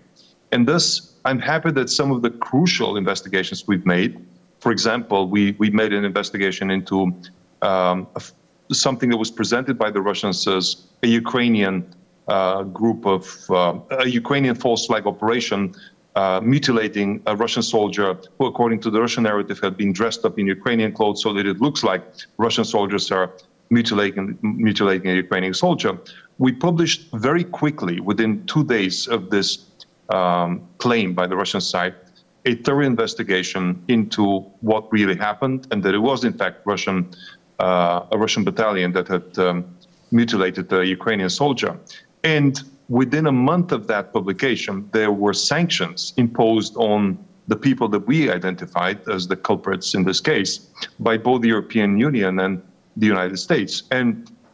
And thus, I'm happy that some of the crucial investigations we've made, for example, we made an investigation into something that was presented by the Russians as a Ukrainian group of a Ukrainian false flag operation mutilating a Russian soldier who, according to the Russian narrative, had been dressed up in Ukrainian clothes so that it looks like Russian soldiers are mutilating a Ukrainian soldier. We published very quickly, within 2 days of this claim by the Russian side, a thorough investigation into what really happened, and that it was in fact a Russian battalion that had mutilated a Ukrainian soldier. And within a month of that publication, there were sanctions imposed on the people that we identified as the culprits in this case by both the European Union and the United States. And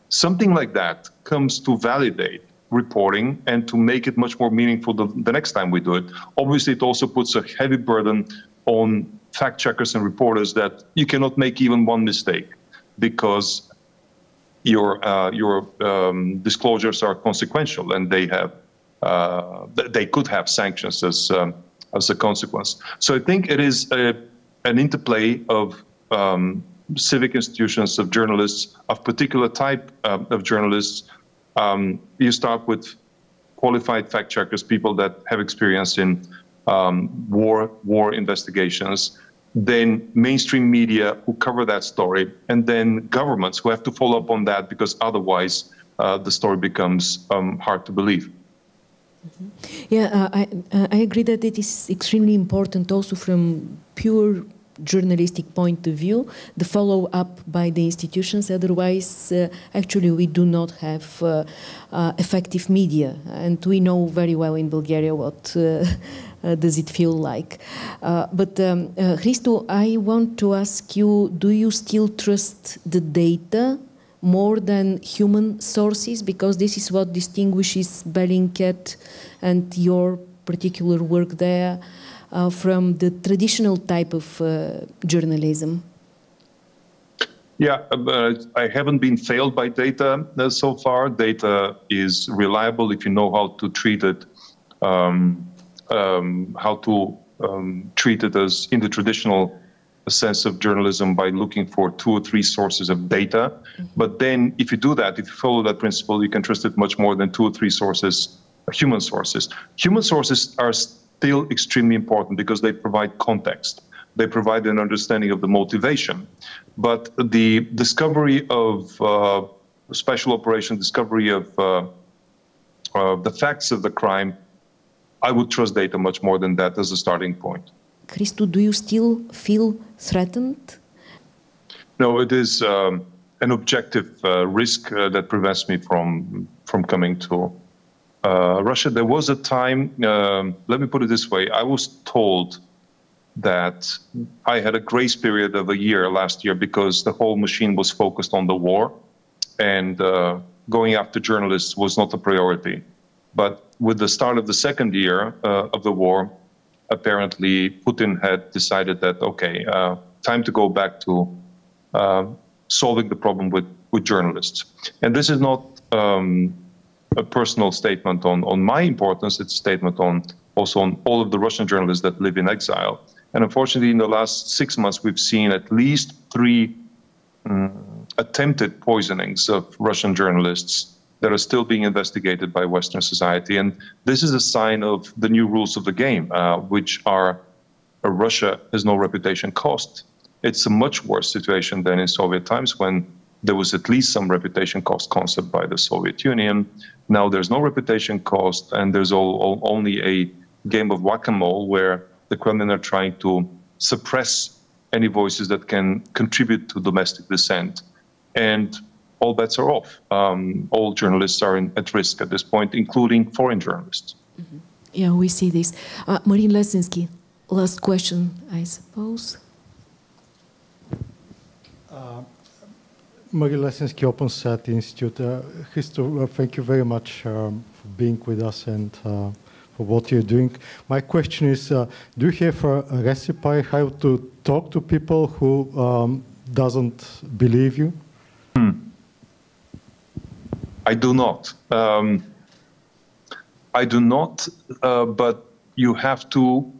something like that comes to validate reporting and to make it much more meaningful the next time we do it. Obviously, it also puts a heavy burden on fact checkers and reporters that you cannot make even one mistake, because your disclosures are consequential, and they could have sanctions as a consequence. So I think it is an interplay of civic institutions, of journalists, of particular type of journalists. You start with qualified fact checkers, people that have experience in war investigations, then mainstream media who cover that story, and then governments who have to follow up on that, because otherwise the story becomes hard to believe. Mm-hmm. Yeah, I agree that it is extremely important also from pure journalistic point of view, the follow-up by the institutions. Otherwise, actually, we do not have effective media, and we know very well in Bulgaria what does it feel like. But Christo, I want to ask you, do you still trust the data more than human sources? Because this is what distinguishes Bellingcat and your particular work there from the traditional type of journalism. Yeah, I haven't been failed by data so far. Data is reliable if you know how to treat it, treat it as in the traditional sense of journalism, by looking for 2 or 3 sources of data. Mm-hmm. But then if you do that, if you follow that principle, you can trust it much more than 2 or 3 sources, human sources. Human sources are still extremely important because they provide context. They provide an understanding of the motivation. But the discovery of special operation, discovery of the facts of the crime, I would trust data much more than that as a starting point. Christo, do you still feel threatened? No, it is an objective risk that prevents me from coming to Russia. There was a time, let me put it this way, I was told that I had a grace period of a year last year because the whole machine was focused on the war, and going after journalists was not a priority. But with the start of the second year of the war, apparently Putin had decided that, okay, time to go back to solving the problem with journalists. And this is not a personal statement on my importance, it's a statement also on all of the Russian journalists that live in exile. And unfortunately, in the last 6 months, we've seen at least 3 attempted poisonings of Russian journalists that are still being investigated by Western society. And this is a sign of the new rules of the game, which are Russia has no reputation cost. It's a much worse situation than in Soviet times, when there was at least some reputation cost concept by the Soviet Union. Now there's no reputation cost, and there's only a game of whack-a-mole where the Kremlin are trying to suppress any voices that can contribute to domestic dissent. And all bets are off. All journalists are at risk at this point, including foreign journalists. Mm-hmm. Yeah, we see this. Marin Lesinsky, last question, I suppose. Marin Lesinsky, OpenSat Institute. Christo, thank you very much for being with us and for what you're doing. My question is, do you have a recipe how to talk to people who doesn't believe you? I do not. But you have to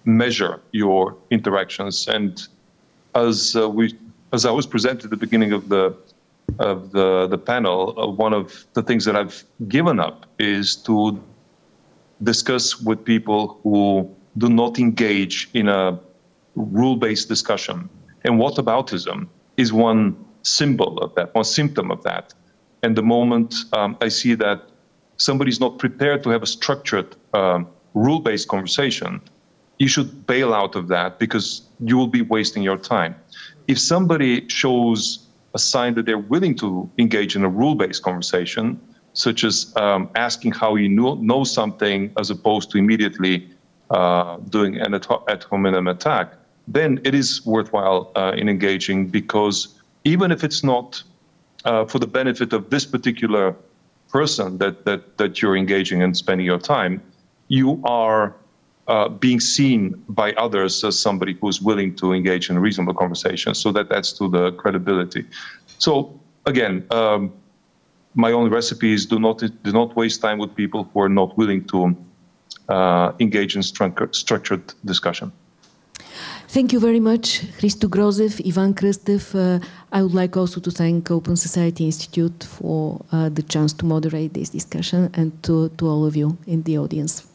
measure your interactions. And as I was presented at the beginning of the panel, one of the things that I've given up is to discuss with people who do not engage in a rule-based discussion. And whataboutism is one symbol of that, one symptom of that. And the moment I see that somebody's not prepared to have a structured, rule-based conversation, you should bail out of that because you will be wasting your time. If somebody shows a sign that they're willing to engage in a rule-based conversation, such as asking how you know something as opposed to immediately doing an ad hominem attack, then it is worthwhile in engaging, because even if it's not for the benefit of this particular person that you're engaging and spending your time, you are being seen by others as somebody who's willing to engage in a reasonable conversation. So that adds to the credibility. So again, my own recipe is do not waste time with people who are not willing to engage in structured discussion. Thank you very much, Christo, Grozev, Ivan, Krastev. I would like also to thank Open Society Institute for the chance to moderate this discussion, and to all of you in the audience.